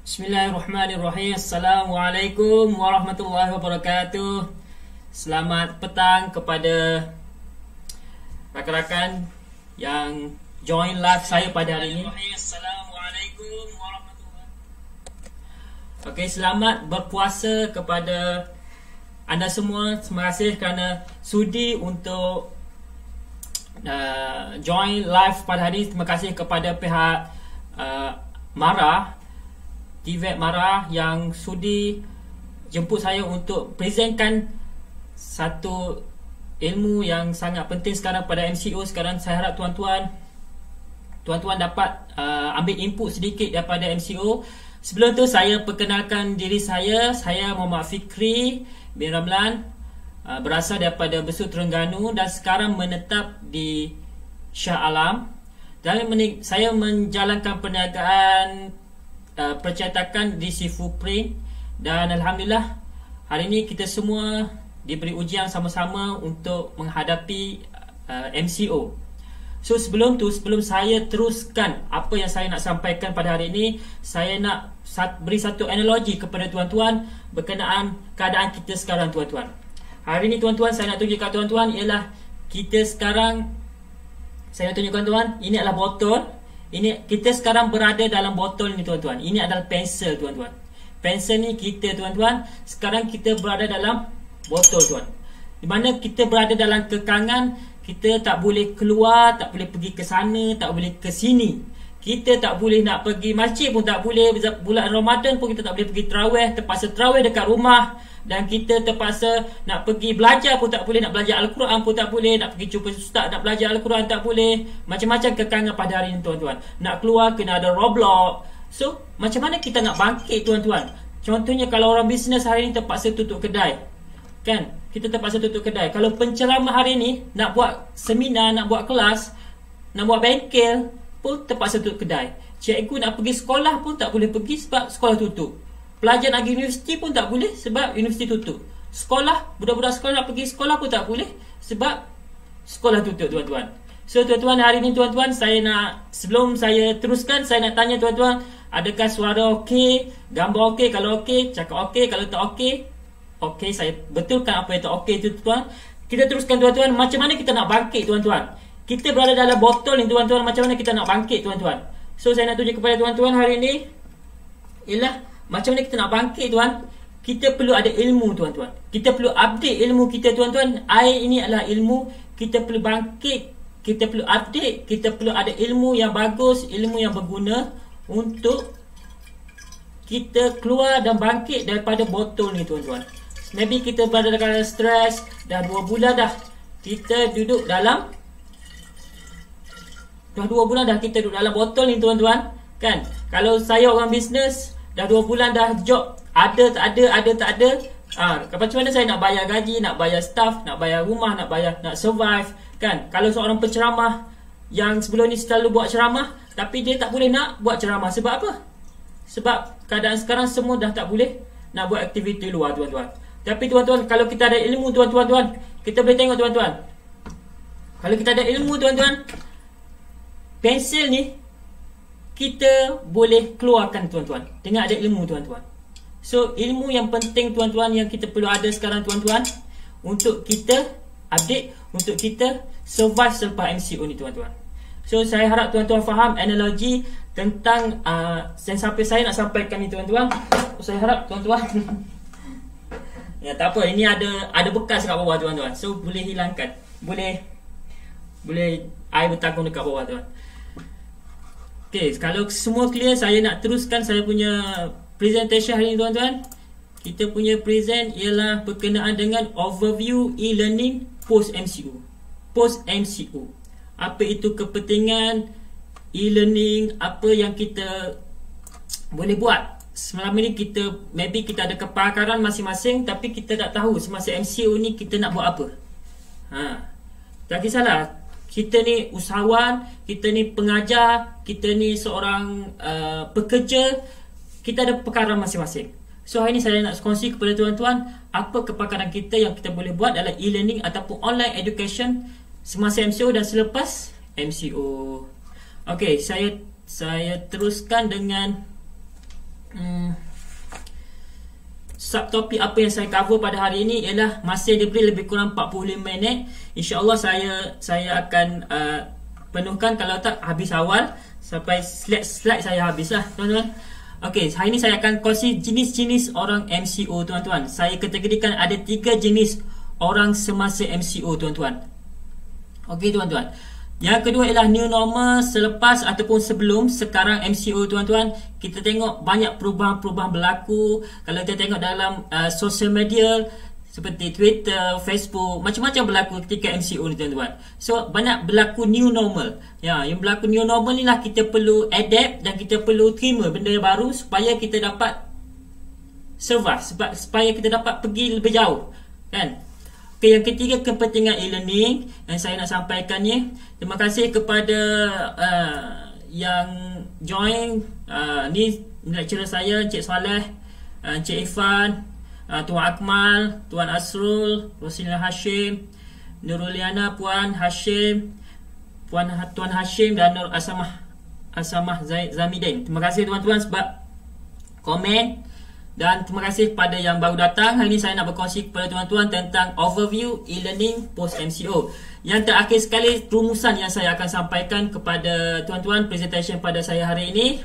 Bismillahirrahmanirrahim. Assalamualaikum warahmatullahi wabarakatuh. Selamat petang kepada rakan-rakan yang join live saya pada hari ini. Assalamualaikum warahmatullahi wabarakatuh. Okey, selamat berpuasa kepada anda semua. Terima kasih kerana sudi untuk join live pada hari ini. Terima kasih kepada pihak Mara, TVET Mara yang sudi jemput saya untuk presentkan satu ilmu yang sangat penting sekarang pada MCO sekarang. Saya harap tuan-tuan dapat ambil input sedikit daripada MCO. Sebelum tu saya perkenalkan diri saya. Saya Muhammad Fikri bin Ramlan, berasal daripada Besut Terengganu dan sekarang menetap di Shah Alam. Dan saya menjalankan perniagaan percetakan di Sifu Print. Dan Alhamdulillah hari ini kita semua diberi ujian sama-sama untuk menghadapi MCO. So sebelum saya teruskan apa yang saya nak sampaikan pada hari ini, saya nak beri satu analogi kepada tuan-tuan berkenaan keadaan kita sekarang tuan-tuan. Hari ini tuan-tuan, saya nak tunjukkan tuan-tuan ialah kita sekarang. Saya nak tunjukkan tuan, ini adalah botol. Ini kita sekarang berada dalam botol ni tuan-tuan. Ini adalah pensel tuan-tuan. Pensel ni kita tuan-tuan, sekarang kita berada dalam botol tuan. Di mana kita berada dalam kekangan, kita tak boleh keluar, tak boleh pergi ke sana, tak boleh ke sini. Kita tak boleh nak pergi masjid pun tak boleh. Bulan Ramadan pun kita tak boleh pergi tarawih, terpaksa tarawih dekat rumah. Dan kita terpaksa nak pergi belajar pun tak boleh, nak belajar Al-Quran pun tak boleh, nak pergi jumpa ustaz nak belajar Al-Quran tak boleh. Macam-macam kekangan pada hari ini tuan-tuan. Nak keluar kena ada Roblox. So macam mana kita nak bangkit tuan-tuan? Contohnya kalau orang bisnes hari ini terpaksa tutup kedai, kan? Kita terpaksa tutup kedai. Kalau penceramah hari ini nak buat seminar, nak buat kelas, nak buat bengkel pun terpaksa tutup kedai. Cikgu nak pergi sekolah pun tak boleh pergi sebab sekolah tutup. Pelajar nak pergi universiti pun tak boleh sebab universiti tutup. Sekolah, budak-budak sekolah nak pergi sekolah pun tak boleh sebab sekolah tutup tuan-tuan. So tuan-tuan, hari ni tuan-tuan, saya nak, sebelum saya teruskan, saya nak tanya tuan-tuan, adakah suara okey, gambar okey? Kalau okey, cakap okey. Kalau tak okey, okey, saya betulkan apa yang tak okey tu tuan. Kita teruskan tuan-tuan, macam mana kita nak bangkit tuan-tuan? Kita berada dalam botol ni tuan-tuan, macam mana kita nak bangkit tuan-tuan? So saya nak tunjuk kepada tuan-tuan hari ni ialah macam mana kita nak bangkit tuan. Kita perlu ada ilmu tuan-tuan. Kita perlu update ilmu kita tuan-tuan. Air ini adalah ilmu. Kita perlu bangkit, kita perlu update, kita perlu ada ilmu yang bagus, ilmu yang berguna untuk kita keluar dan bangkit daripada botol ni tuan-tuan. Maybe kita berada dalam stres, dah 2 bulan dah kita duduk dalam, dah 2 bulan dah kita duduk dalam botol ni tuan-tuan, kan? Kalau saya orang bisnes, dah 2 bulan dah job, ada tak ada. Macam mana saya nak bayar gaji, nak bayar staff, nak bayar rumah, nak survive, kan? Kalau seorang penceramah yang sebelum ni selalu buat ceramah, tapi dia tak boleh nak buat ceramah. Sebab apa? Sebab keadaan sekarang semua dah tak boleh nak buat aktiviti luar tuan-tuan. Tapi tuan-tuan, kalau kita ada ilmu tuan-tuan, kita boleh tengok tuan-tuan. Kalau kita ada ilmu tuan-tuan, pensel ni kita boleh keluarkan tuan-tuan dengan ada ilmu tuan-tuan. So ilmu yang penting tuan-tuan yang kita perlu ada sekarang tuan-tuan, untuk kita update, untuk kita survive selepas MCO ni tuan-tuan. So saya harap tuan-tuan faham analogi tentang yang sampai saya nak sampaikan ni tuan-tuan. Saya harap tuan-tuan ya tak apa, ini ada bekas kat bawah tuan-tuan. So boleh hilangkan, boleh air bertanggung dekat bawah tuan. Okay, kalau semua clear, saya nak teruskan saya punya presentation hari ini tuan-tuan. Kita punya present ialah berkenaan dengan overview e-learning post MCO. Post MCO, apa itu kepentingan e-learning, apa yang kita boleh buat. Selama ni maybe kita ada kepakaran masing-masing, tapi kita tak tahu semasa MCO ni kita nak buat apa. Tak kisahlah, kita ni usahawan, kita ni pengajar, kita ni seorang pekerja, kita ada perkara masing-masing. So hari ni saya nak kongsi kepada tuan-tuan apa kepakaran kita yang kita boleh buat dalam e-learning ataupun online education semasa MCO dan selepas MCO. Okey, saya teruskan dengan subtopik apa yang saya cover pada hari ini ialah masih diberi lebih kurang 45 minit. InsyaAllah saya akan penuhkan, kalau tak habis awal sampai slide saya habis lah tuan-tuan. Okey, hari ini saya akan kongsi jenis-jenis orang MCO tuan-tuan. Saya kategorikan ada 3 jenis orang semasa MCO tuan-tuan. Okey tuan-tuan. Yang kedua ialah new normal selepas ataupun sebelum sekarang MCO tuan-tuan. Kita tengok banyak perubahan-perubahan berlaku. Kalau kita tengok dalam social media seperti Twitter, Facebook, macam-macam berlaku ketika MCO ni tuan-tuan. So banyak berlaku new normal. Ya, yang berlaku new normal ni lah kita perlu adapt dan kita perlu terima benda yang baru supaya kita dapat survive, supaya kita dapat pergi lebih jauh, kan? Okay, yang ketiga, kepentingan e-learning yang saya nak sampaikannya. Terima kasih kepada yang join. Ni lecturer saya, Encik Saleh, Encik Irfan, Tuan Akmal, Tuan Asrul, Roslina Hashim, Nuruliana, Puan Hashim, Tuan Hashim dan Nur Asamah Zamidin. Terima kasih tuan-tuan sebab komen, dan terima kasih kepada yang baru datang. Hari ini saya nak berkongsi kepada tuan-tuan tentang overview e-learning post MCO. Yang terakhir sekali, rumusan yang saya akan sampaikan kepada tuan-tuan presentation pada saya hari ini.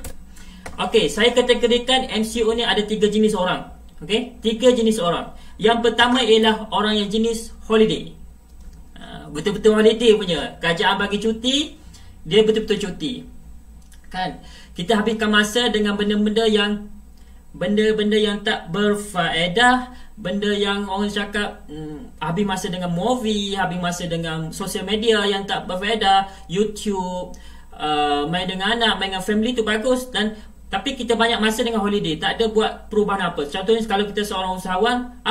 Okey, saya kategorikan MCO ni ada 3 jenis orang. Okey, 3 jenis orang. Yang pertama ialah orang yang jenis holiday. Betul-betul holiday punya. Kerajaan bagi cuti, dia betul-betul cuti. Kan? Kita habiskan masa dengan benda-benda yang tak berfaedah, benda yang orang cakap habis masa dengan movie, habis masa dengan social media yang tak berfaedah, YouTube, main dengan anak, main dengan family tu bagus, tapi kita banyak masa dengan holiday, tak ada buat perubahan apa. Contohnya kalau kita seorang usahawan,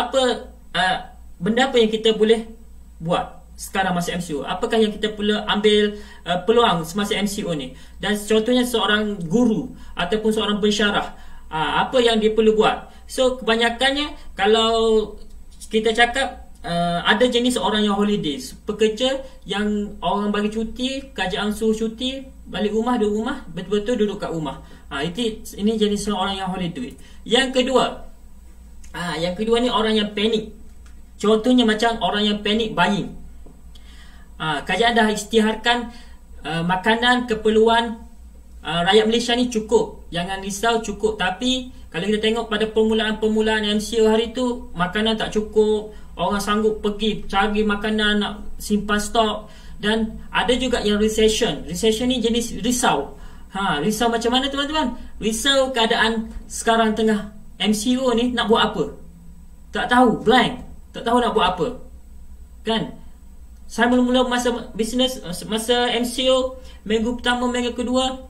benda apa yang kita boleh buat sekarang masa MCO? Apakah yang kita perlu ambil peluang semasa MCO ni? Dan contohnya seorang guru ataupun seorang pensyarah, apa yang dia perlu buat? So kebanyakannya kalau kita cakap ada jenis orang yang holiday, pekerja yang orang bagi cuti, kerajaan suruh cuti, balik rumah, duduk rumah, betul-betul duduk kat rumah. Ini jenis orang yang holiday. Yang kedua ni orang yang panik. Contohnya macam orang yang panik buying. Kerajaan dah isytiharkan makanan keperluan rakyat Malaysia ni cukup, jangan risau, cukup. Tapi kalau kita tengok pada permulaan MCO hari tu, makanan tak cukup, orang sanggup pergi cari makanan, nak simpan stok. Dan ada juga yang recession ni jenis risau. Risau macam mana tuan-tuan? Risau keadaan sekarang tengah MCO ni, nak buat apa? Tak tahu, blank, tak tahu nak buat apa, kan? Saya mula-mula masa MCO, minggu pertama, minggu kedua,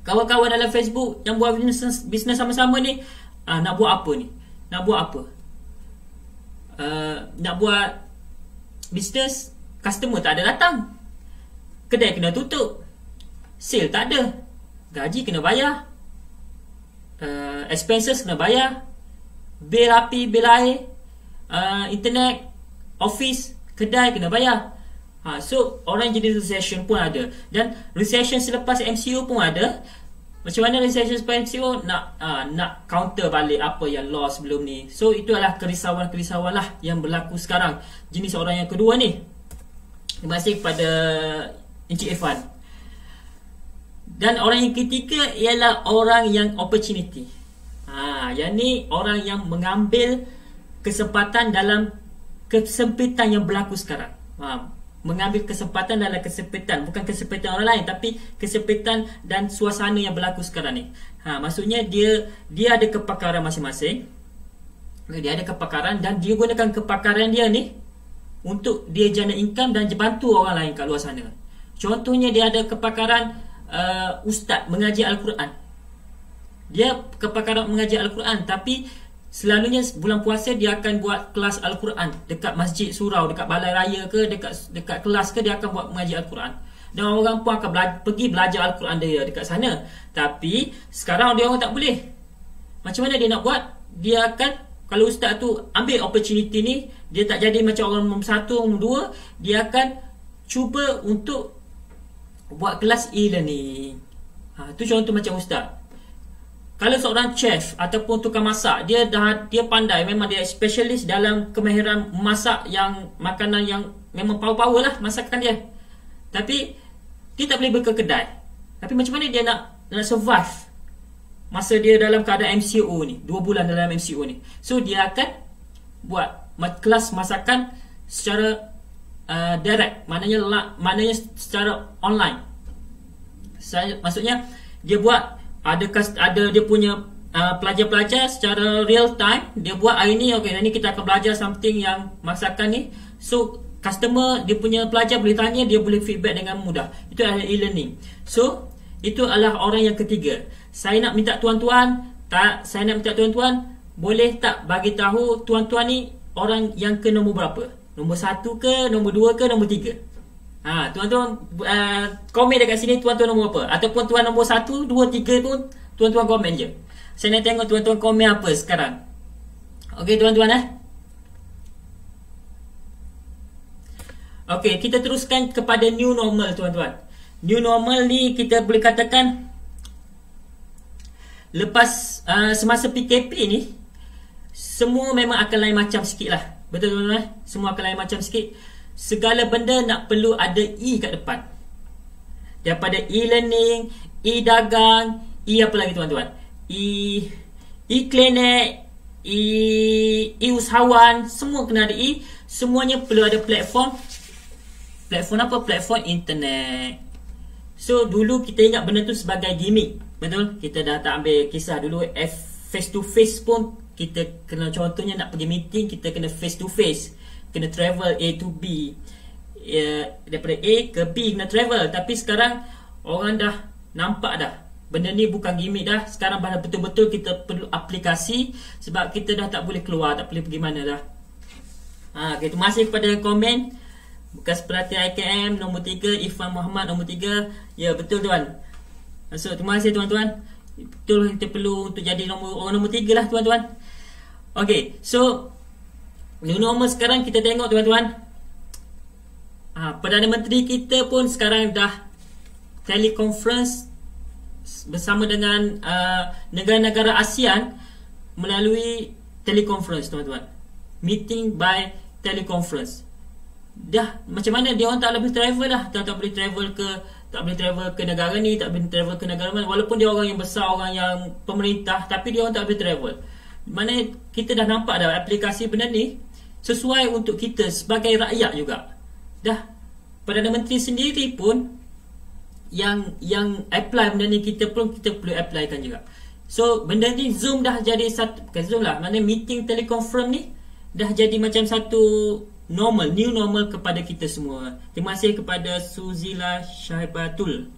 kawan-kawan dalam Facebook yang buat bisnes sama-sama ni, nak buat apa ni? Nak buat apa? Nak buat bisnes, customer tak ada datang, kedai kena tutup, sale tak ada, gaji kena bayar, expenses kena bayar, bil api, bil air, internet, office, kedai kena bayar. So orang jadi recession pun ada. Dan recession selepas MCO pun ada. Macam mana recession selepas MCO? Nak counter balik apa yang loss sebelum ni. So itu adalah kerisauan-kerisauan lah yang berlaku sekarang. Jenis orang yang kedua ni. Terima kasih kepada Encik Irfan. Dan orang yang ketiga ialah orang yang opportunity. Yang ni orang yang mengambil kesempatan dalam kesempitan yang berlaku sekarang. Mengambil kesempatan dalam kesempitan, bukan kesempitan orang lain, tapi kesempitan dan suasana yang berlaku sekarang ni. Maksudnya dia ada kepakaran masing-masing. Dia ada kepakaran dan dia gunakan kepakaran dia ni untuk dia jana income dan bantu orang lain kat luar sana. Contohnya dia ada kepakaran ustaz mengaji Al-Quran. Dia kepakaran mengaji Al-Quran, tapi selalunya bulan puasa dia akan buat kelas Al-Quran dekat masjid surau, dekat balai raya ke, dekat kelas ke, dia akan buat mengaji Al-Quran. Dan orang pun akan pergi belajar Al-Quran dia dekat sana. Tapi sekarang dia orang tak boleh. Macam mana dia nak buat? Dia akan, kalau ustaz tu ambil opportunity ni, dia tak jadi macam orang nombor 1, nombor 2, dia akan cuba untuk buat kelas e-learning. Itu contoh macam ustaz. kalau seorang chef ataupun tukang masak, dia pandai, memang dia specialist dalam kemahiran masak yang makanan yang memang power-power lah masakan dia. Tapi dia tak boleh buka kedai. Tapi macam mana dia nak survive masa dia dalam keadaan MCO ni, 2 bulan dalam MCO ni. So dia akan buat kelas masakan secara direct, maknanya secara online. Maksudnya dia buat ada dia punya pelajar-pelajar secara real time. Dia buat hari ni, okay, hari ni kita akan belajar something yang masakan ni. So customer, dia punya pelajar boleh tanya, dia boleh feedback dengan mudah. Itu adalah e-learning. So itu adalah orang yang ketiga. Saya nak minta tuan-tuan, boleh tak bagi tahu tuan-tuan ni orang yang ke nombor berapa? Nombor 1 ke, nombor 2 ke, nombor 3? Tuan-tuan komen dekat sini tuan-tuan nombor apa? Ataupun tuan nombor 1, 2, 3 pun tuan-tuan komen je. Saya nak tengok tuan-tuan komen apa sekarang. Okey tuan-tuan Okey, kita teruskan kepada new normal tuan-tuan. New normal ni kita boleh katakan lepas semasa PKP ni semua memang akan lain macam sikit lah. Betul tuan-tuan? Semua akan lain macam sikit. Segala benda nak perlu ada E kat depan. Daripada e-learning, e-dagang, apa lagi tuan-tuan? E-klinik, e-usahawan, semua kena ada E. Semuanya perlu ada platform. Platform apa? Platform internet. So dulu kita ingat benda tu sebagai gimmick. Betul? Kita dah tak ambil kisah dulu. Face to face pun kita kena, contohnya nak pergi meeting, kita kena face to face, kena travel A to B, daripada A ke B kena travel. Tapi sekarang orang dah nampak dah benda ni bukan gimmick dah. Sekarang betul-betul kita perlu aplikasi, sebab kita dah tak boleh keluar, tak boleh pergi mana dah. Okay, terima kasih kepada komen bekas perhatian IKM nombor 3, Irfan Muhammad nombor 3. Ya betul tuan. So terima kasih tuan-tuan. Betul, kita perlu untuk jadi orang nombor 3 lah tuan-tuan. Okay, so new normal sekarang kita tengok tuan-tuan, Perdana Menteri kita pun sekarang dah teleconference bersama dengan negara-negara ASEAN melalui teleconference tuan-tuan. Meeting by teleconference. Dah macam mana dia orang tak boleh travel dah. Tak boleh travel ke negara ni, tak boleh travel ke negara mana. Walaupun dia orang yang besar, orang yang pemerintah, tapi dia orang tak boleh travel. Mana kita dah nampak dah aplikasi benda ni sesuai untuk kita sebagai rakyat juga. Dah Perdana Menteri sendiri pun yang apply benda ni, kita perlu applykan juga. So benda ni Zoom dah jadi satu, bukan Zoom lah, mana meeting teleconference ni dah jadi macam satu normal, new normal kepada kita semua. Terima kasih kepada Suzila Sahibatul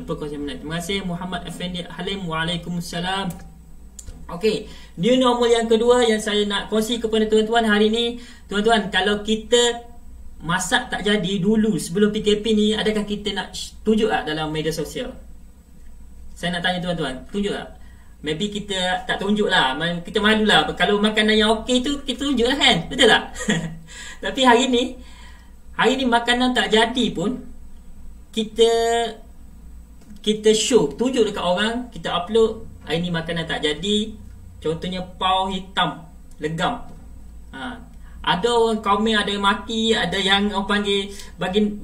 perkongsian menarik. Terima kasih Muhammad Effendi Halim. Waalaikumsalam. Okey, new normal yang kedua yang saya nak kongsi kepada tuan-tuan hari ni. Tuan-tuan, kalau kita masak tak jadi dulu sebelum PKP ni, adakah kita nak tunjuk tak dalam media sosial? Saya nak tanya tuan-tuan, tunjuk tak? Maybe kita tak tunjuk lah, kita malu lah. Kalau makanan yang okey tu kita tunjuk lah kan, betul tak? Tapi hari ni makanan tak jadi pun kita show, tunjuk dekat orang, kita upload. Hari ni makanan tak jadi, contohnya pau hitam legam. Ada orang komen, ada yang maki, ada yang orang panggil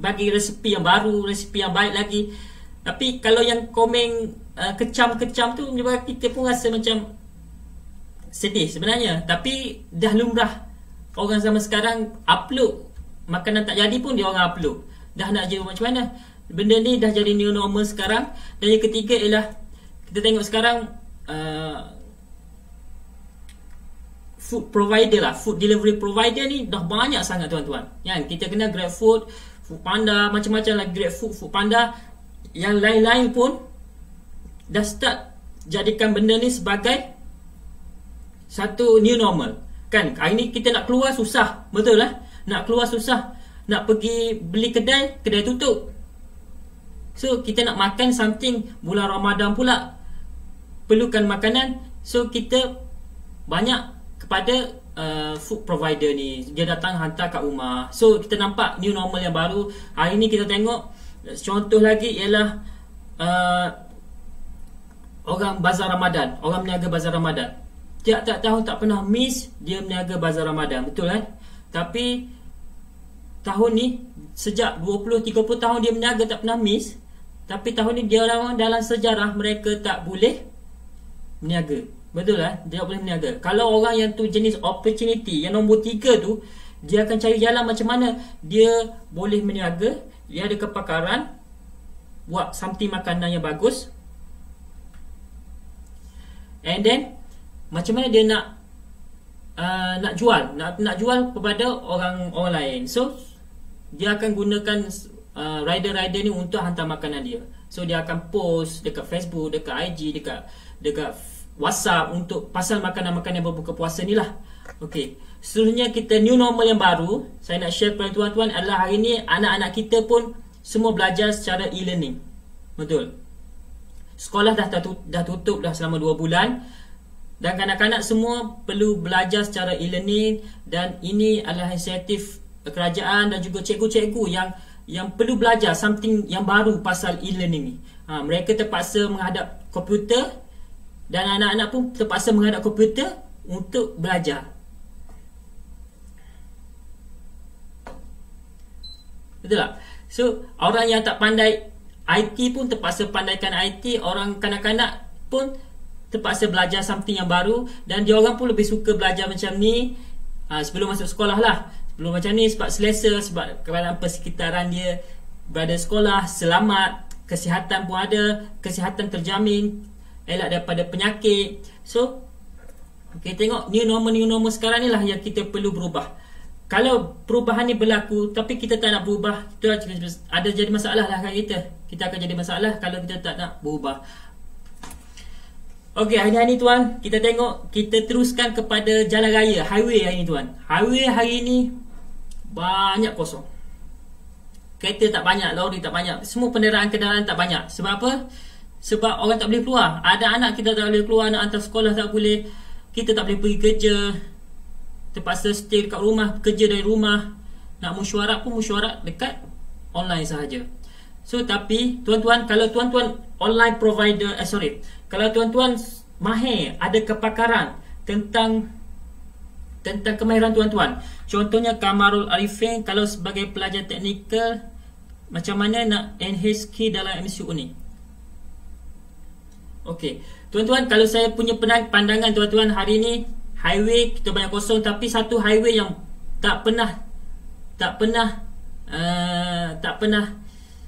bagi resepi yang baru, resepi yang baik lagi. Tapi kalau yang komen kecam-kecam tu, kita pun rasa macam sedih sebenarnya. Tapi dah lumrah orang zaman sekarang upload makanan tak jadi pun dia orang upload. Dah nak jadi macam mana? Benda ni dah jadi new normal sekarang. Dan yang ketiga ialah kita tengok sekarang food provider lah, food delivery provider ni dah banyak sangat tuan-tuan. Yang kita kena GrabFood, Foodpanda, macam-macam lah, GrabFood, Foodpanda, yang lain-lain pun dah start jadikan benda ni sebagai satu new normal. Kan hari ni kita nak keluar susah, betul lah? Nak keluar susah, nak pergi beli kedai tutup. So kita nak makan something, bulan Ramadan pula perlukan makanan. So kita banyak kepada food provider ni, dia datang hantar kat rumah. So kita nampak new normal yang baru. Hari ni kita tengok contoh lagi ialah orang bazar Ramadan, orang meniaga bazar Ramadan. Tiap-tiap tahun tak pernah miss dia meniaga bazar Ramadan, betul kan? Tapi tahun ni sejak 20-30 tahun dia meniaga tak pernah miss. Tapi tahun ni dia orang dalam sejarah mereka tak boleh meniaga. Betul lah, dia tak boleh meniaga. Kalau orang yang tu jenis opportunity, yang nombor 3 tu, dia akan cari jalan macam mana dia boleh meniaga. Dia ada kepakaran buat something makanan yang bagus, and then macam mana dia nak jual kepada orang lain. So dia akan gunakan rider-rider ni untuk hantar makanan dia. So dia akan post dekat Facebook, dekat IG, dekat WhatsApp untuk pasal makanan-makanan berbuka puasa ni lah. Okey, seterusnya kita new normal yang baru saya nak share kepada tuan-tuan adalah hari ni anak-anak kita pun semua belajar secara e-learning. Betul. Sekolah dah tutup dah selama 2 bulan. Dan kanak-kanak semua perlu belajar secara e-learning. Dan ini adalah inisiatif kerajaan dan juga cikgu-cikgu yang perlu belajar something yang baru pasal e-learning ni. Mereka terpaksa menghadap komputer. Dan anak-anak pun terpaksa menghadap komputer untuk belajar. Betul tak? So orang yang tak pandai IT pun terpaksa pandaikan IT. Orang kanak-kanak pun terpaksa belajar something yang baru. Dan dia orang pun lebih suka belajar macam ni sebelum masuk sekolah lah. Sebelum macam ni sebab selesa, sebab keadaan persekitaran dia berada sekolah, selamat, kesihatan pun ada, kesihatan terjamin, elak daripada penyakit. So kita tengok new normal sekarang ni lah yang kita perlu berubah. Kalau perubahan ni berlaku tapi kita tak nak berubah, itu ada jadi masalah lah kat kita. Kita akan jadi masalah kalau kita tak nak berubah. Okey, hari ni tuan, kita tengok, kita teruskan kepada jalan raya, highway hari ni tuan. Highway hari ni banyak kosong. Kereta tak banyak, lori tak banyak, semua kenderaan tak banyak. Sebab apa? Sebab orang tak boleh keluar. Ada anak kita tak boleh keluar, nak hantar sekolah tak boleh, kita tak boleh pergi kerja, terpaksa stay dekat rumah, kerja dari rumah. Nak mesyuarat pun mesyuarat dekat online sahaja. So tapi tuan-tuan, kalau tuan-tuan online provider, kalau tuan-tuan mahir, ada kepakaran tentang kemahiran tuan-tuan. Contohnya Kamarul Arifin, kalau sebagai pelajar teknikal, macam mana nak enhance skill dalam MCO ni? Okey, tuan-tuan, kalau saya punya pandangan tuan-tuan, hari ni highway kita banyak kosong, tapi satu highway yang tak pernah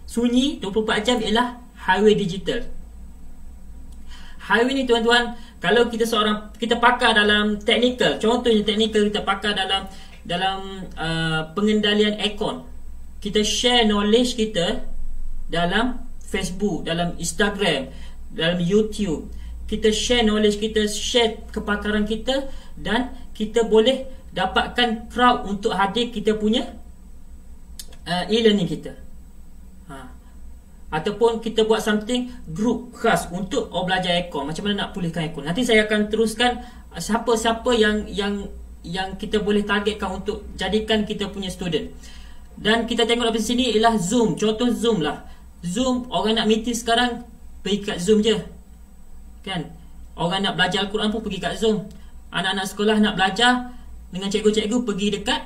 sunyi 24 jam ialah highway digital. Highway ni tuan-tuan, kalau kita pakar dalam teknikal, contohnya teknikal, kita pakar dalam pengendalian aircon, kita share knowledge kita dalam Facebook, dalam Instagram, dalam YouTube. Kita share knowledge kita, share kepakaran kita, dan kita boleh dapatkan crowd untuk hadir kita punya e-learning kita. Ataupun kita buat something group khas untuk belajar aircon, macam mana nak pulihkan aircon. Nanti saya akan teruskan siapa-siapa yang kita boleh targetkan untuk jadikan kita punya student. Dan kita tengok dari sini ialah Zoom. Contoh Zoom lah. Zoom, orang nak meeting sekarang pergi kat Zoom je, kan? Orang nak belajar Al-Quran pun pergi kat Zoom. Anak-anak sekolah nak belajar dengan cikgu-cikgu pergi dekat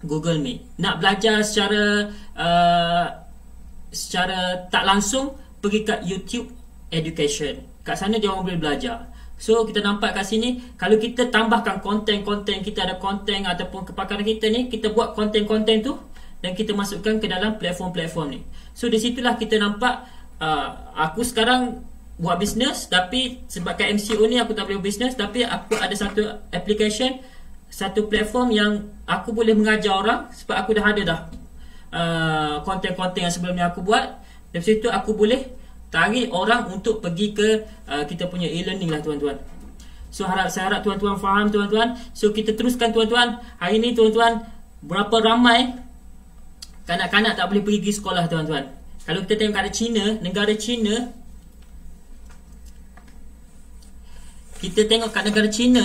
Google Meet. Nak belajar secara tak langsung pergi kat YouTube Education. Kat sana dia orang boleh belajar. So kita nampak kat sini, kalau kita tambahkan konten-konten, kita ada konten ataupun kepakaran kita ni, kita buat konten-konten tu dan kita masukkan ke dalam platform-platform ni. So di situlah kita nampak aku sekarang buat bisnes, tapi sebab kat MCO ni aku tak boleh bisnes, tapi aku ada satu application, satu platform yang aku boleh mengajar orang, sebab aku dah ada konten-konten yang sebelum ni aku buat. Dari situ aku boleh tarik orang untuk pergi ke kita punya e-learning lah tuan-tuan. So saya harap tuan-tuan faham tuan-tuan. So kita teruskan tuan-tuan. Hari ni tuan-tuan, berapa ramai kanak-kanak tak boleh pergi sekolah tuan-tuan. Kalau kita tengok kat China, negara China, kita tengok kat negara China,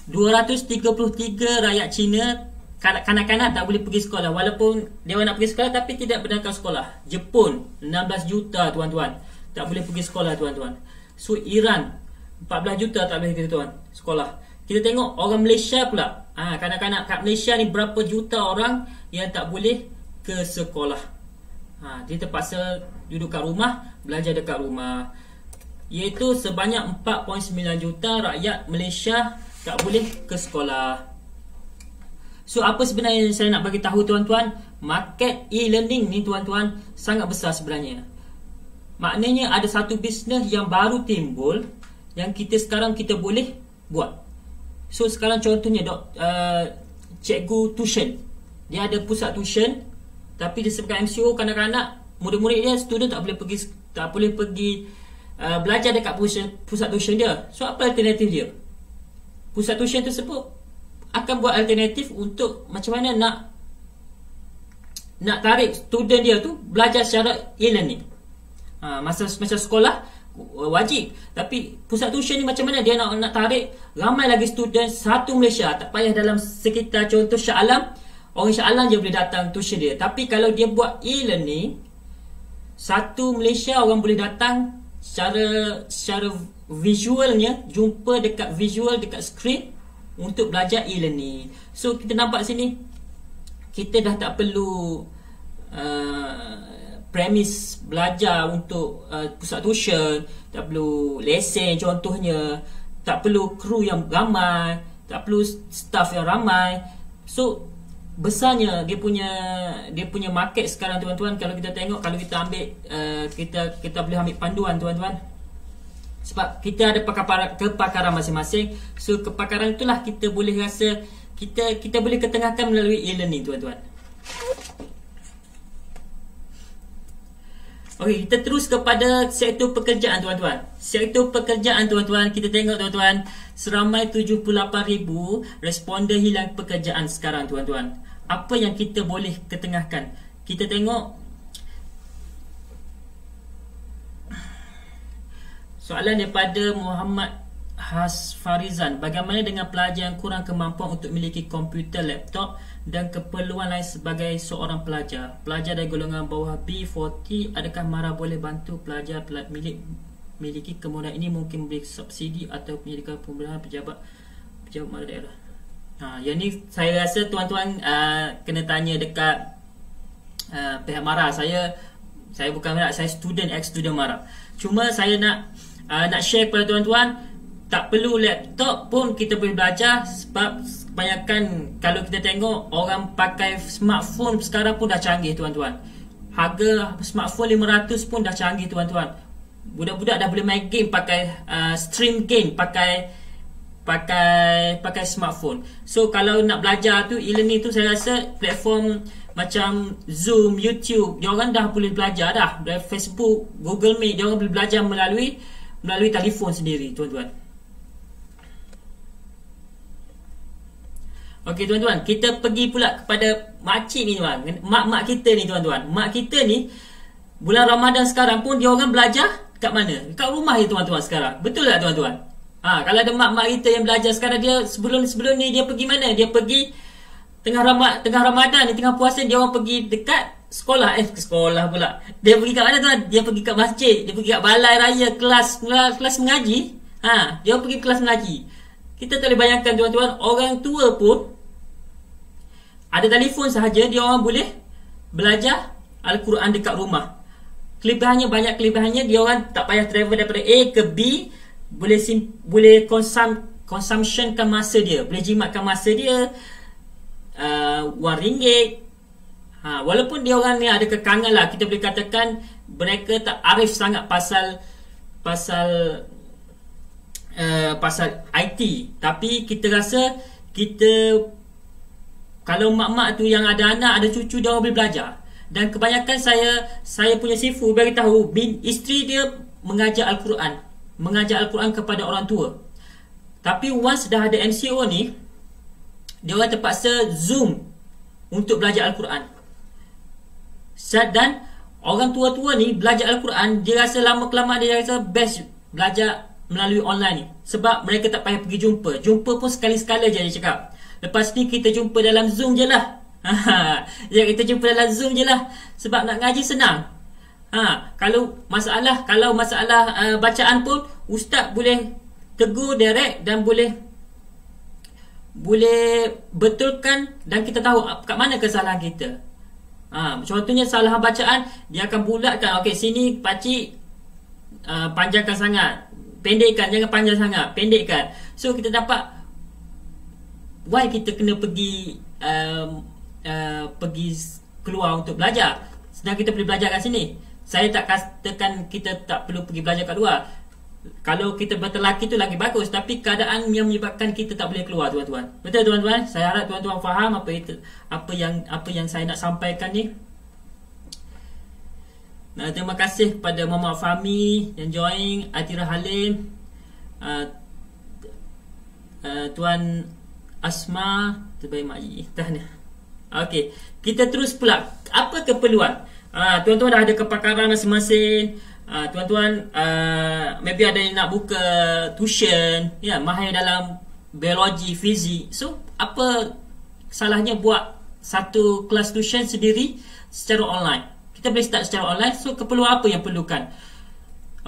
233 rakyat China, kanak-kanak tak boleh pergi sekolah. Walaupun dia nak pergi sekolah tapi tidak benarkan sekolah. Jepun 16 juta tuan-tuan tak boleh pergi sekolah tuan-tuan. So Iran 14 juta tak boleh kita tuan sekolah. Kita tengok orang Malaysia pula. Kanak-kanak kat Malaysia ni berapa juta orang yang tak boleh ke sekolah. Dia terpaksa duduk kat rumah, belajar dekat rumah. Iaitu sebanyak 4.9 juta rakyat Malaysia tak boleh ke sekolah. So apa sebenarnya yang saya nak bagi tahu tuan-tuan? Market e-learning ni tuan-tuan sangat besar sebenarnya. Maknanya ada satu bisnes yang baru timbul yang sekarang kita boleh buat. So sekarang contohnya cikgu tuition. Dia ada pusat tuition, tapi disebabkan MCO kanak-kanak, murid-murid dia, student tak boleh pergi belajar dekat pusat tuition dia. So apa alternatif dia? Pusat tuition tersebut akan buat alternatif untuk macam mana nak tarik student dia tu belajar secara e-learning. Masa sekolah wajib, tapi pusat tuition ni macam mana dia nak tarik ramai lagi student satu Malaysia. Tak payah dalam sekitar contoh Shah Alam, orang Shah Alam je boleh datang tuition dia. Tapi kalau dia buat e-learning, satu Malaysia orang boleh datang secara visualnya, jumpa dekat visual dekat screen untuk belajar e-learning. So kita nampak sini, kita dah tak perlu premis belajar untuk pusat tuition, tak perlu lesen contohnya, tak perlu kru yang ramai, tak perlu staff yang ramai. So besarnya dia punya market sekarang tuan-tuan. Kalau kita tengok, kalau kita ambil kita boleh ambil panduan tuan-tuan, sebab kita ada kepakaran masing-masing. So kepakaran itulah kita boleh rasa kita boleh ketengahkan melalui e-learning tuan-tuan. Okey, kita terus kepada sektor pekerjaan tuan-tuan. Sektor pekerjaan tuan-tuan, kita tengok tuan-tuan, seramai 78,000 responden hilang pekerjaan sekarang tuan-tuan. Apa yang kita boleh ketengahkan? Kita tengok soalan daripada Muhammad Hasfarizan. Bagaimana dengan pelajar yang kurang kemampuan untuk memiliki komputer, laptop dan keperluan lain sebagai seorang pelajar? Pelajar dari golongan bawah B40, adakah MARA boleh bantu pelajar memiliki kemudahan ini? Mungkin memberi subsidi atau penyediaan pembenaran pejabat MARA daerah. Yang ni saya rasa tuan-tuan kena tanya dekat pihak MARA. Saya bukan MARA, saya student, ex-student MARA. Cuma saya nak share kepada tuan-tuan, tak perlu laptop pun kita boleh belajar. Sebab kebanyakan kalau kita tengok, orang pakai smartphone sekarang pun dah canggih tuan-tuan. Harga smartphone 500 pun dah canggih tuan-tuan. Budak-budak dah boleh main game, pakai stream game pakai smartphone. So kalau nak belajar tu, e-learning tu, saya rasa platform macam Zoom, YouTube, dia orang dah boleh belajar dah. Dari Facebook, Google Meet, dia orang boleh belajar melalui telefon sendiri tuan-tuan. Okey tuan-tuan, kita pergi pula kepada makcik ni tuan, mak-mak kita ni tuan-tuan. Mak kita ni bulan Ramadan sekarang pun dia orang belajar kat mana? Kat rumah je tuan-tuan sekarang. Betul tak tuan-tuan? Kalau ada mak-mak kita yang belajar sekarang, dia sebelum ni dia pergi mana? Dia pergi tengah Ramadan ni, tengah puasa, dia orang pergi dekat sekolah. Sekolah pula. Dia pergi kat mana tuan? Dia pergi kat masjid, dia pergi kat balai raya, kelas mengaji. Dia orang pergi kelas mengaji. Kita tak boleh bayangkan tuan-tuan, orang tua pun ada telefon sahaja, dia orang boleh belajar Al-Quran dekat rumah. Banyak kelebihannya, dia orang tak payah travel daripada A ke B, boleh consumptionkan masa dia, boleh jimatkan masa dia RM1. Walaupun dia orang ni ada kekangan lah, kita boleh katakan mereka tak arif sangat pasal IT, tapi kita rasa kalau mak-mak tu yang ada anak, ada cucu, dia orang boleh belajar. Dan kebanyakan saya punya sifu beritahu, isteri dia mengajar Al-Quran kepada orang tua. Tapi once dah ada MCO ni, dia orang terpaksa Zoom untuk belajar Al-Quran. Dan orang tua-tua ni belajar Al-Quran, dia rasa lama-kelamaan dia rasa best belajar melalui online ni. Sebab mereka tak payah pergi jumpa pun sekali-sekala je dia cakap. Lepas ni kita jumpa dalam Zoom je lah. Kita jumpa dalam Zoom je lah. Sebab nak ngaji senang. Kalau masalah bacaan pun, ustaz boleh tegur direct dan boleh betulkan, dan kita tahu kat mana kesalahan kita. Contohnya salah bacaan, dia akan bulatkan, okey sini pakcik panjangkan sangat, pendekkan, jangan panjang sangat, pendekkan. So kita dapat why kita kena pergi keluar untuk belajar, sedang kita boleh belajar kat sini. Saya tak katakan kita tak perlu pergi belajar kat luar. Kalau kita bertelaki tu lagi bagus, tapi keadaan yang menyebabkan kita tak boleh keluar, tuan-tuan. Betul tuan-tuan? Saya harap tuan-tuan faham apa yang saya nak sampaikan ni. Nah, terima kasih kepada Muhammad Fahmi yang join, Atira Halim, Tuan Asma, terbaik Mak Yi. Tahniah. Okey, kita terus pula. Apa keperluan? Tuan-tuan dah ada kepakaran masing-masing. Tuan-tuan maybe ada yang nak buka tuition, ya, mahir dalam biologi, fizik. So apa salahnya buat satu kelas tuition sendiri secara online? Kita boleh start secara online. So keperluan apa yang perlukan?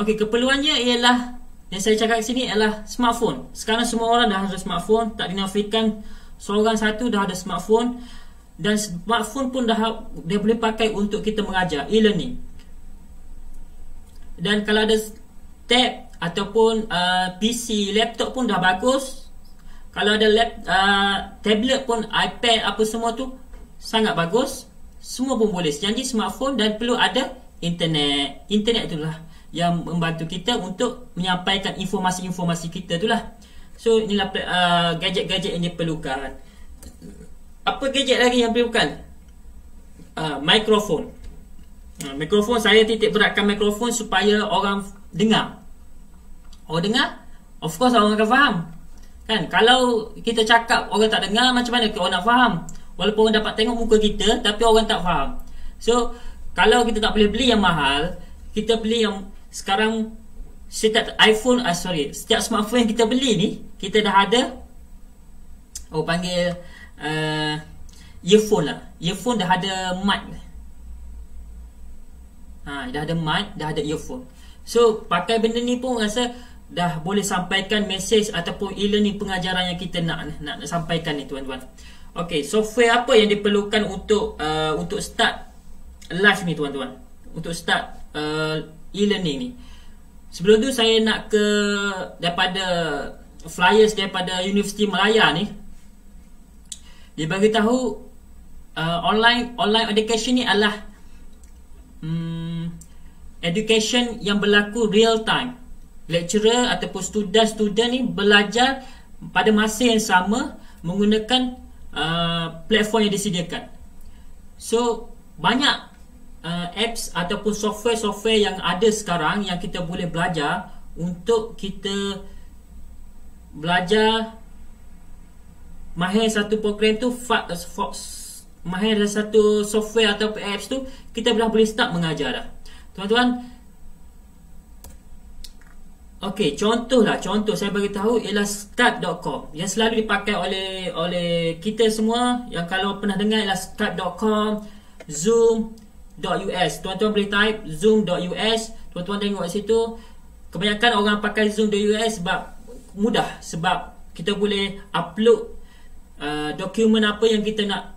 Okey, keperluannya ialah, yang saya cakap sini ialah smartphone. Sekarang semua orang dah ada smartphone, tak dinafikan seorang satu dah ada smartphone. Dan smartphone pun dia boleh pakai untuk kita mengajar, e-learning. Dan kalau ada tab ataupun PC, laptop pun dah bagus. Kalau ada tablet pun, iPad, apa semua tu sangat bagus. Semua pun boleh. Jadi smartphone, dan perlu ada internet. Internet itulah yang membantu kita untuk menyampaikan informasi-informasi kita itulah. So inilah gadget-gadget yang diperlukan. Apa gadget lagi yang diperlukan? Mikrofon. Mikrofon, saya titik beratkan mikrofon supaya orang dengar. Orang dengar, of course orang akan faham. Kan, kalau kita cakap orang tak dengar, macam mana orang nak faham? Walaupun orang dapat tengok muka kita, tapi orang tak faham. So kalau kita tak boleh beli yang mahal, kita beli yang sekarang setiap iPhone, setiap smartphone yang kita beli ni, kita dah ada panggil earphone lah. Earphone dah ada mic. Dah ada mic, dah ada earphone. So pakai benda ni pun rasa dah boleh sampaikan mesej ataupun e-learning pengajaran yang kita nak sampaikan ni, tuan-tuan. Okey, software apa yang diperlukan untuk start live ni, tuan-tuan? Untuk start e-learning ni. Sebelum tu saya nak daripada flyers daripada Universiti Malaya ni. Dia bagi tahu online education ni adalah education yang berlaku real time. Lecturer ataupun student ni belajar pada masa yang sama menggunakan platform yang disediakan. So banyak apps ataupun software yang ada sekarang yang kita boleh belajar untuk kita belajar mahir satu program tu, mahir satu software atau apps tu, kita dah boleh start mengajar dah, tuan-tuan. Okey, contoh saya bagi tahu ialah Skype.com yang selalu dipakai oleh kita semua. Yang kalau pernah dengar ialah Skype.com, Zoom.us. Tuan-tuan boleh type Zoom.us, tuan-tuan tengok kat situ. Kebanyakan orang pakai Zoom.us sebab mudah, sebab kita boleh upload dokumen apa yang kita nak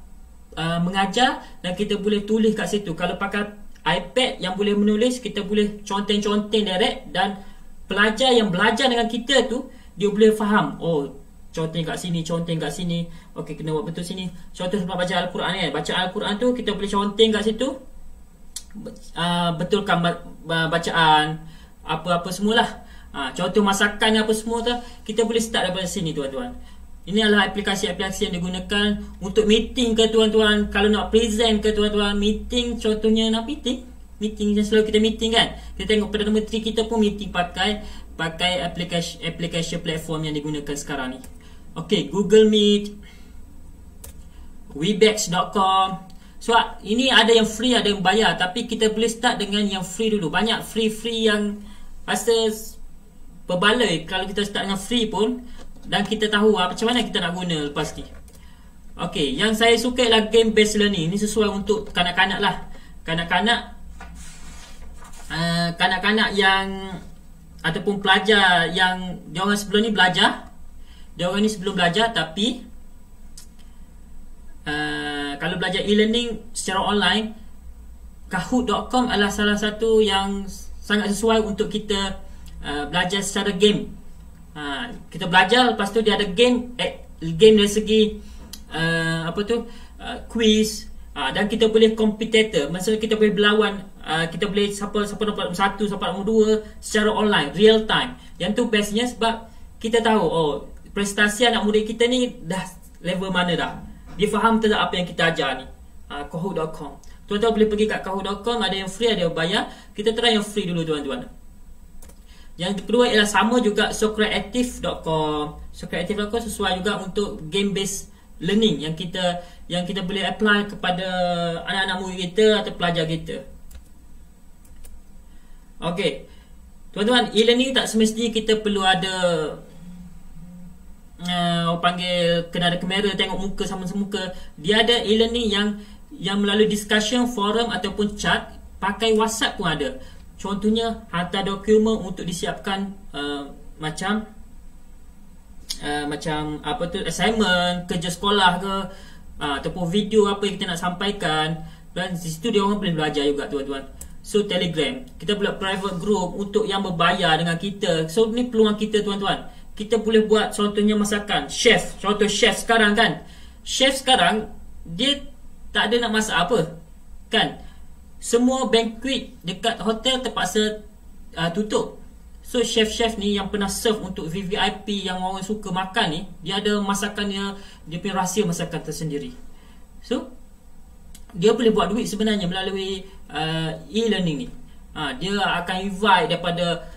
mengajar, dan kita boleh tulis kat situ. Kalau pakai iPad yang boleh menulis, kita boleh conteng-conteng direct, dan pelajar yang belajar dengan kita tu, dia boleh faham, oh conteng kat sini, conteng kat sini, okey kena buat betul sini. Contoh sebab baca Al-Quran kan, baca Al-Quran tu kita boleh conteng kat situ, betulkan bacaan apa-apa semualah. Contoh masakan apa semua tu, kita boleh start daripada sini, tuan-tuan. Ini adalah aplikasi-aplikasi yang digunakan untuk meeting ke, tuan-tuan. Kalau nak present ke, tuan-tuan, meeting, contohnya nak meeting yang selalu kita meeting kan, kita tengok Perdana Menteri kita pun meeting pakai aplikasi platform yang digunakan sekarang ni. Okey, Google Meet, Webex.com. So ini ada yang free, ada yang bayar, tapi kita boleh start dengan yang free dulu. Banyak free yang rasa berbaloi kalau kita start dengan free pun, dan kita tahu macam mana kita nak guna lepas ni. Okey, yang saya suka ialah game based learning. Ini sesuai untuk kanak-kanak lah. Kanak-kanak yang ataupun pelajar yang diorang sebelum ni belajar, diorang ni sebelum belajar tapi kalau belajar e-learning secara online, Kahoot.com adalah salah satu yang sangat sesuai untuk kita belajar secara game. Kita belajar, lepas tu dia ada game dari segi quiz, dan kita boleh competitor, maksudnya kita boleh berlawan, kita boleh siapa dapat nombor 1, siapa dapat nombor 2 secara online, real time. Yang tu bestnya sebab kita tahu prestasi anak murid kita ni dah level mana dah, dia faham tak apa yang kita ajar ni. Kahoot.com, tuan-tuan boleh pergi kat Kahoot.com, ada yang free, ada yang bayar. Kita try yang free dulu tuan-tuan. Yang kedua ialah sama juga Socrative.com. Socrative.com sesuai juga untuk game based learning yang kita boleh apply kepada anak-anak murid kita atau pelajar kita. Okey. Tuan-tuan, e-learning tak semestinya kita perlu ada orang panggil kena ada kamera tengok muka sama semuka. Dia ada e-learning yang melalui discussion forum ataupun chat, pakai WhatsApp pun ada. Contohnya hantar dokumen untuk disiapkan macam assignment, kerja sekolah ke, ataupun video apa yang kita nak sampaikan. Dan di situ dia orang boleh belajar juga tuan-tuan. So Telegram, kita buat private group untuk yang berbayar dengan kita. So ni peluang kita tuan-tuan. Kita boleh buat contohnya masakan, chef. Contoh chef sekarang kan, chef sekarang dia tak ada nak masak apa kan. Semua banquet dekat hotel terpaksa tutup. So chef-chef ni yang pernah serve untuk VVIP yang orang suka makan ni, dia ada masakannya, dia punya rahsia masakan tersendiri. So dia boleh buat duit sebenarnya melalui e-learning ni. Dia akan invite daripada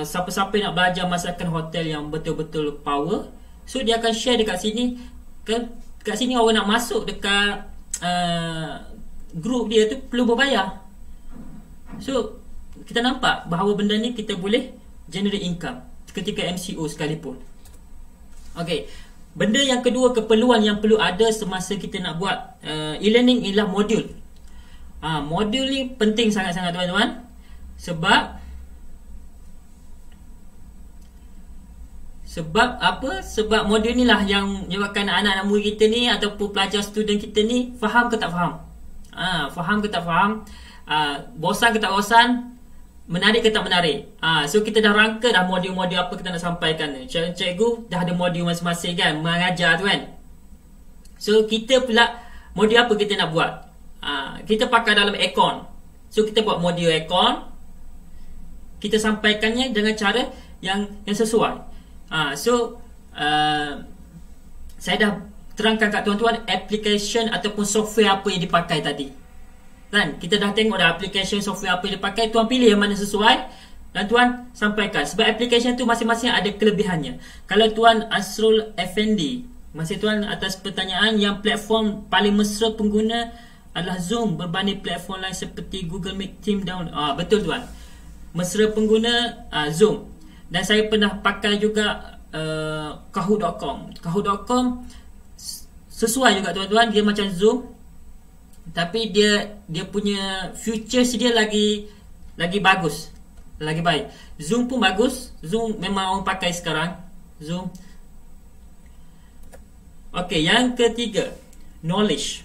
siapa-siapa yang nak belajar masakan hotel yang betul-betul power. So dia akan share dekat sini. Dekat sini orang nak masuk dekat grup dia tu perlu berbayar. So kita nampak bahawa benda ni kita boleh generate income ketika MCO sekalipun. Okey, benda yang kedua, keperluan yang perlu ada semasa kita nak buat e-learning ialah modul. Modul ni penting sangat-sangat tuan-tuan. Sebab apa? Sebab modul ni lah yang menyebabkan anak-anak murid kita ni ataupun pelajar student kita ni faham ke tak faham. Faham ke tak faham, bosan ke tak bosan, menarik ke tak menarik. So kita dah rangka dah modul-modul apa kita nak sampaikan ni. Cikgu dah ada modul masing-masing kan, mengajar tu kan. So kita pula modul apa kita nak buat. Kita pakai dalam Aircon. So kita buat modul Aircon, kita sampaikannya dengan cara yang sesuai. Saya dah terangkan kat tuan-tuan application ataupun software apa yang dipakai tadi kan. Kita dah tengok dah application software apa yang dipakai. Tuan pilih yang mana sesuai dan tuan sampaikan. Sebab application tu masing-masing ada kelebihannya. Kalau tuan Asrul Effendi, masih tuan atas pertanyaan, yang platform paling mesra pengguna adalah Zoom berbanding platform lain seperti Google Meet, Team Download. Betul tuan, mesra pengguna Zoom. Dan saya pernah pakai juga Kahoot.com. Kahoot.com sesuai juga tuan-tuan, dia macam Zoom tapi dia punya features dia lagi bagus, lagi baik. Zoom pun bagus, Zoom memang orang pakai sekarang, Zoom. Okey, yang ketiga, knowledge.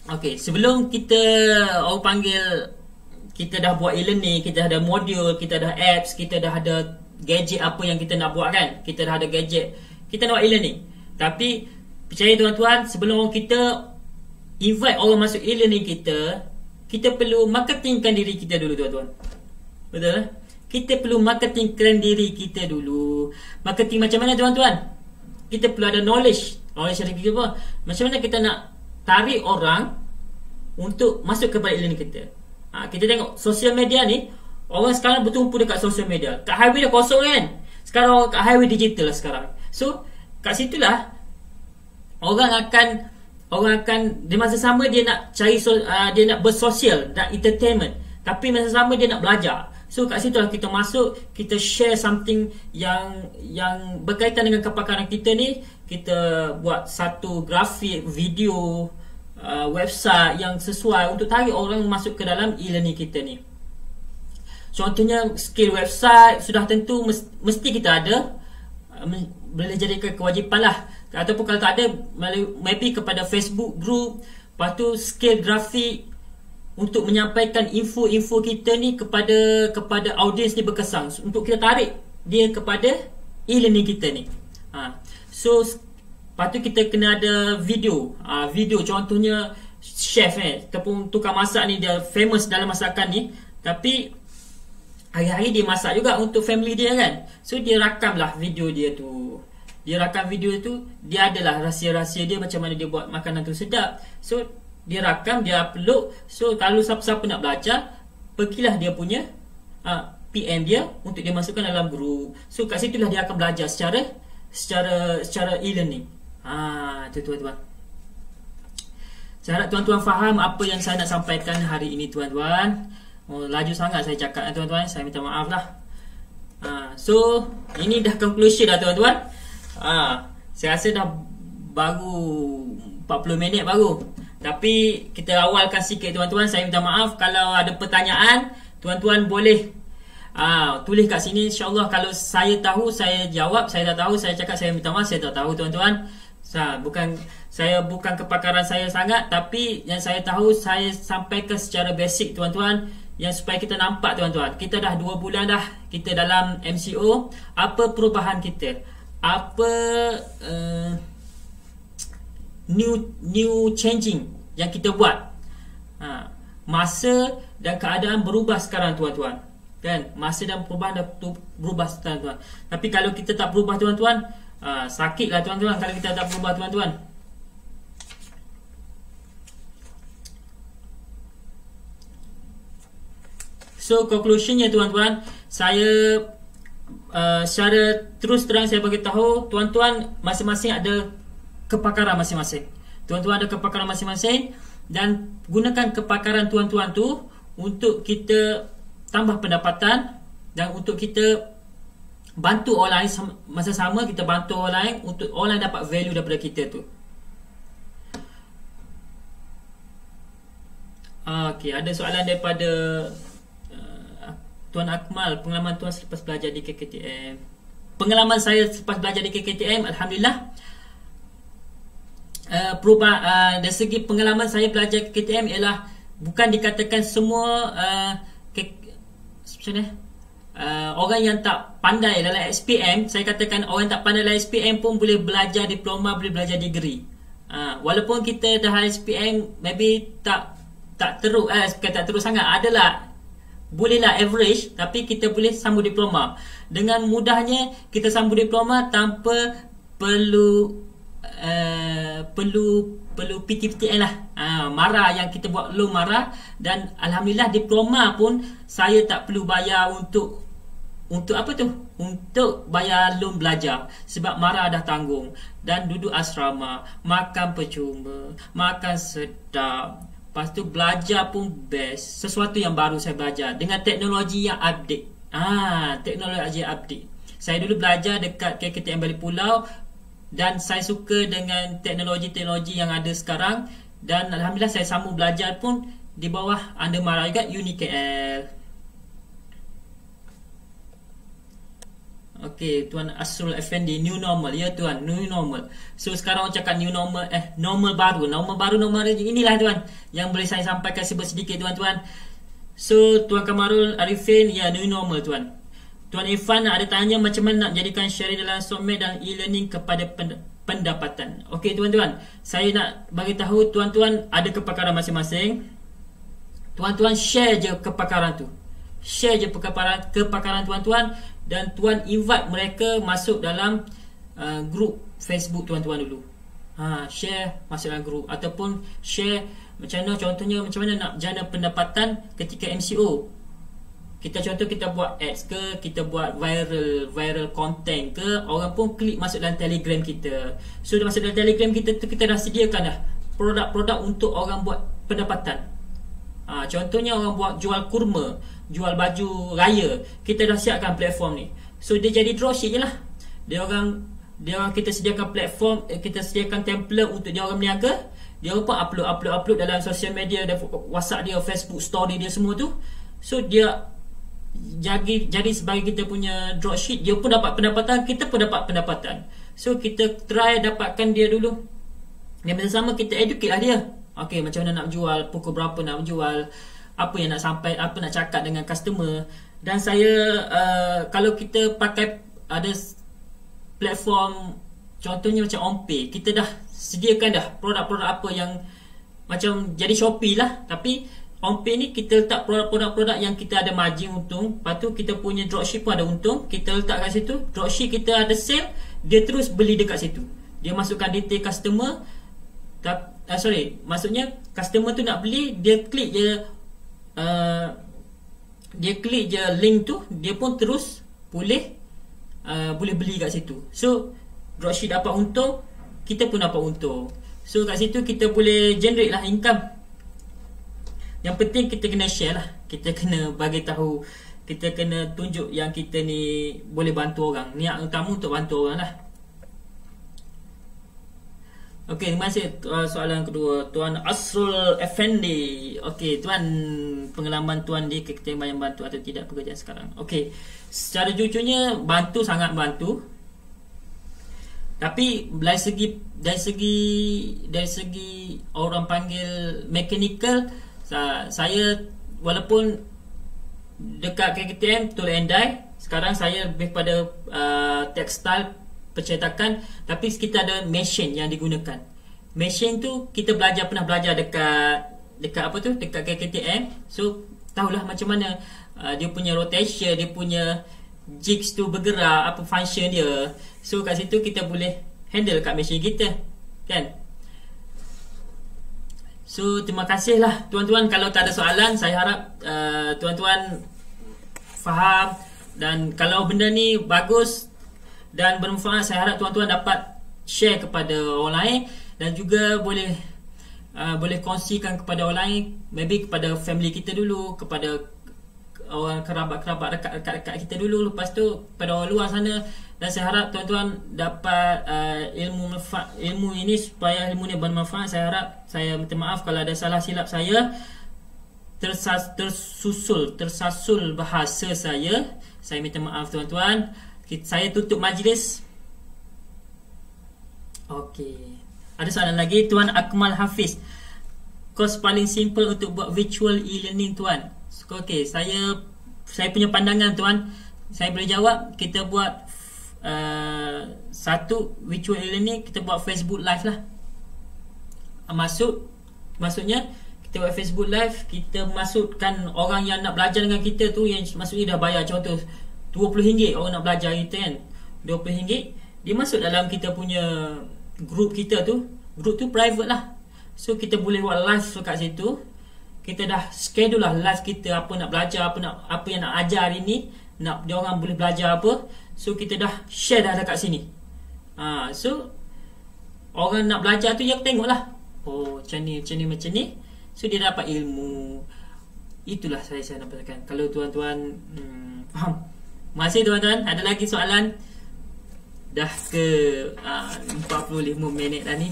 Okey, sebelum kita orang panggil, kita dah buat e-learning, kita dah ada modul, kita dah apps, kita dah ada gadget apa yang kita nak buat kan. Kita dah ada gadget, kita nak buat e-learning. Tapi percaya tuan-tuan, sebelum kita invite orang masuk e-learning kita perlu marketingkan diri kita dulu tuan-tuan. Betul lah? Kita perlu marketingkan diri kita dulu. Marketing macam mana tuan-tuan? Kita perlu ada knowledge dari kita apa. Macam mana kita nak tarik orang untuk masuk kepada e-learning kita. Kita tengok sosial media ni, orang sekarang bertumpu dekat sosial media. Kat highway dah kosong kan. Sekarang kat highway digital lah sekarang. So kat situlah orang akan di masa sama dia nak cari dia nak bersosial, nak entertainment, tapi masa sama dia nak belajar. So kat situ lah kita masuk, kita share something yang berkaitan dengan kepakaran kita ni. Kita buat satu grafik, video, website yang sesuai untuk tarik orang masuk ke dalam e-learning kita ni. Contohnya skill website sudah tentu mesti kita ada, boleh jadikan kewajipan lah. Ataupun kalau tak ada, maybe kepada Facebook group. Lepas tu skill grafik untuk menyampaikan info-info kita ni kepada audiens ni berkesan, untuk kita tarik dia kepada e-learning kita ni. So lepas tu kita kena ada video. Video contohnya chef ataupun tukang masak ni, dia famous dalam masakan ni, tapi hari-hari dia masak juga untuk family dia kan. So dia rakamlah video dia tu. Dia rakam video tu, dia adalah rahsia-rahsia dia macam mana dia buat makanan tu sedap. So dia rakam, dia upload. So kalau siapa-siapa nak belajar, pergilah dia punya PM dia untuk dia masukkan dalam group. So kat situlah dia akan belajar secara e-learning. Tu tuan-tuan. Saya harap tuan-tuan faham apa yang saya nak sampaikan hari ini tuan-tuan. Laju sangat saya cakap tuan-tuan, saya minta maaf lah. So ini dah conclusion dah tuan-tuan. Saya rasa dah baru 40 minit baru. Tapi kita awalkan sikit tuan-tuan. Saya minta maaf kalau ada pertanyaan. Tuan-tuan boleh tulis kat sini. InsyaAllah kalau saya tahu, saya jawab. Saya tak tahu, saya cakap saya minta maaf, saya tak tahu tuan-tuan. Saya bukan kepakaran saya sangat, tapi yang saya tahu saya sampaikan secara basic tuan-tuan, yang supaya kita nampak tuan-tuan. Kita dah 2 bulan dah kita dalam MCO. Apa perubahan kita? Apa new changing yang kita buat? Masa dan keadaan berubah sekarang tuan-tuan, kan? Masa dan perubahan dah berubah tuan-tuan. Tapi kalau kita tak berubah tuan-tuan, sakitlah tuan-tuan kalau kita tak berubah tuan-tuan. So conclusionnya tuan-tuan, saya secara terus terang saya bagi tahu tuan-tuan masing-masing ada kepakaran masing-masing. Tuan-tuan ada kepakaran masing-masing, dan gunakan kepakaran tuan-tuan tu untuk kita tambah pendapatan, dan untuk kita bantu orang lain. Masa sama kita bantu orang lain untuk orang lain dapat value daripada kita tu. Okey, ada soalan daripada Tuan Akmal, pengalaman tuan selepas belajar di KKTM. Pengalaman saya selepas belajar di KKTM, Alhamdulillah, dari segi pengalaman saya belajar KKTM ialah bukan dikatakan semua orang yang tak pandai dalam SPM. Saya katakan orang yang tak pandai dalam SPM pun boleh belajar diploma, boleh belajar degree. Walaupun kita dah SPM maybe tak teruk, tak teruk sangat, adalah bolehlah average, tapi kita boleh sambung diploma. Dengan mudahnya kita sambung diploma tanpa perlu PTPTN lah. Marah yang kita buat loan marah. Dan Alhamdulillah diploma pun saya tak perlu bayar untuk apa tu? Untuk bayar loan belajar. Sebab marah dah tanggung. Dan duduk asrama, makan percuma, makan sedap. Lepas tu belajar pun best. Sesuatu yang baru saya belajar dengan teknologi yang update. Teknologi yang update. Saya dulu belajar dekat KKTM Bali Pulau, dan saya suka dengan teknologi-teknologi yang ada sekarang. Dan Alhamdulillah saya sambung belajar pun di bawah under Mara juga, UniKL. Okey, Tuan Asrul Effendi, new normal. Ya tuan, new normal. So sekarang orang cakap new normal, normal baru. Normal inilah tuan yang boleh saya sampaikan sedikit tuan-tuan. So Tuan Kamarul Arifin, ya, new normal tuan. Tuan Irfan ada tanya macam mana nak jadikan sharing dalam SOCMED dan e-learning kepada pendapatan. Okey tuan-tuan, saya nak bagi tahu tuan-tuan ada kepakaran masing-masing. Tuan-tuan share je kepakaran tu. Share je kepakaran tuan-tuan, dan tuan invite mereka masuk dalam grup Facebook tuan-tuan dulu. Share masuk dalam grup, ataupun share macam mana, contohnya macam mana nak jana pendapatan ketika MCO. Kita buat ads ke, kita buat viral content ke, orang pun klik masuk dalam Telegram kita. So dia masuk dalam Telegram kita tu, kita dah sediakan dah produk-produk untuk orang buat pendapatan. Contohnya orang buat jual kurma, jual baju raya, kita dah siapkan platform ni. So dia jadi dropship je lah. Dia orang kita sediakan platform, kita sediakan template untuk dia orang berniaga. Dia orang pun upload dalam sosial media, WhatsApp dia, Facebook story dia semua tu. So dia jadi sebagai kita punya dropship, dia pun dapat pendapatan, kita pun dapat pendapatan. So kita try dapatkan dia dulu, dan bersama kita educate lah dia. Okay, macam mana nak jual, pukul berapa nak jual, apa yang nak sampai, apa nak cakap dengan customer. Dan saya kalau kita pakai ada platform contohnya macam OnPay, kita dah sediakan dah produk-produk apa yang macam jadi Shopee lah, tapi OnPay ni kita letak produk-produk yang kita ada margin untung. Lepas tu kita punya dropship pun ada untung, kita letak kat situ. Dropship kita ada sale, dia terus beli dekat situ. Dia masukkan detail customer. Maksudnya customer tu nak beli, dia klik je link tu, dia pun terus boleh beli kat situ. So dropship dapat untung, kita pun dapat untung. So kat situ kita boleh generate lah income. Yang penting kita kena share lah, kita kena bagi tahu, kita kena tunjuk yang kita ni boleh bantu orang. Niat utama untuk bantu orang lah. Okey, terima kasih. Soalan kedua, Tuan Asrul Effendi. Okey, Tuan, pengalaman Tuan di KKTM yang bantu atau tidak pekerjaan sekarang? Okey, secara jujurnya bantu, sangat bantu. Tapi dari segi orang panggil mechanical, saya walaupun dekat KKTM tool and die, sekarang saya lebih pada textile, percetakan, tapi kita ada mesin yang digunakan. Mesin tu kita pernah belajar dekat apa tu, dekat KKTM. So tahulah macam mana dia punya rotation, dia punya jigs tu bergerak, apa function dia. So kat situ kita boleh handle kat mesin kita, kan? So terima kasih lah tuan-tuan. Kalau tak ada soalan, saya harap tuan-tuan faham. Dan kalau benda ni bagus dan bermanfaat, saya harap tuan-tuan dapat share kepada orang lain. Dan juga boleh kongsikan kepada orang lain, maybe kepada family kita dulu, kepada orang kerabat-kerabat dekat kita dulu, lepas tu pada orang luar sana. Dan saya harap tuan-tuan dapat ilmu ini, supaya ilmu ini bermanfaat. Saya harap, saya minta maaf kalau ada salah silap saya, tersasul bahasa saya minta maaf tuan-tuan. Saya tutup majlis. Okey, ada soalan lagi, Tuan Akmal Hafiz. Kos paling simple untuk buat virtual e-learning tuan? Okey, saya punya pandangan tuan, saya boleh jawab. Kita buat satu virtual e-learning, kita buat Facebook live lah. Maksudnya kita buat Facebook live, kita masukkan orang yang nak belajar dengan kita tu, yang maksudnya dah bayar, contoh RM20 orang nak belajar kita kan, RM20, dia masuk dalam kita punya group kita tu. Group tu private lah. So kita boleh buat live kat situ. Kita dah schedule lah live kita, apa nak belajar, apa yang nak ajar hari ni, nak dia orang boleh belajar apa. So kita dah share dah dekat sini. So orang nak belajar tu, dia tengok lah, oh macam ni. So dia dapat ilmu. Itulah saya nak katakan. Kalau tuan-tuan faham. Terima kasih tuan-tuan. Ada lagi soalan? Dah ke 45 minit dah ni.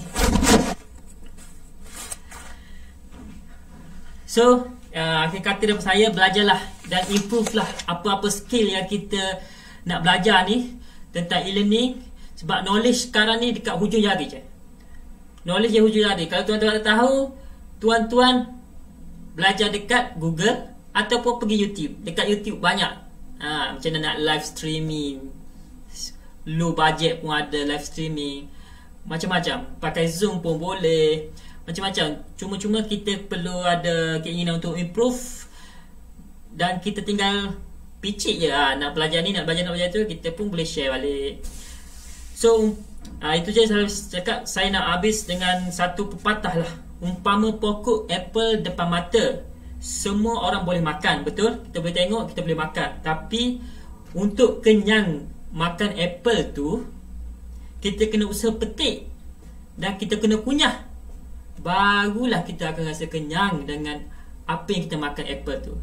So akhir kata daripada saya, belajarlah dan improve lah apa-apa skill yang kita nak belajar ni tentang e-learning. Sebab knowledge sekarang ni dekat hujung jari je. Knowledge yang hujung jari. Kalau tuan-tuan tak tahu, tuan-tuan belajar dekat Google ataupun pergi YouTube. Dekat YouTube banyak. Macam mana nak live streaming, low budget pun ada live streaming, macam-macam. Pakai Zoom pun boleh, macam-macam. Cuma kita perlu ada keinginan untuk improve, dan kita tinggal picit je. Nak belajar ni, nak belajar tu, kita pun boleh share balik. So itu je saya cakap. Saya nak habis dengan satu pepatah lah. Umpama pokok apple depan mata, semua orang boleh makan, betul? Kita boleh tengok, kita boleh makan. Tapi untuk kenyang makan apple tu, kita kena usaha petik dan kita kena kunyah, barulah kita akan rasa kenyang dengan apa yang kita makan apple tu.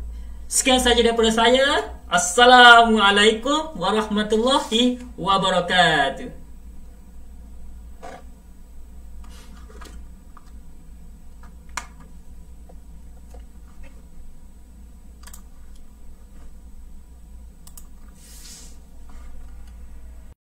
Sekian saja daripada saya. Assalamualaikum warahmatullahi wabarakatuh.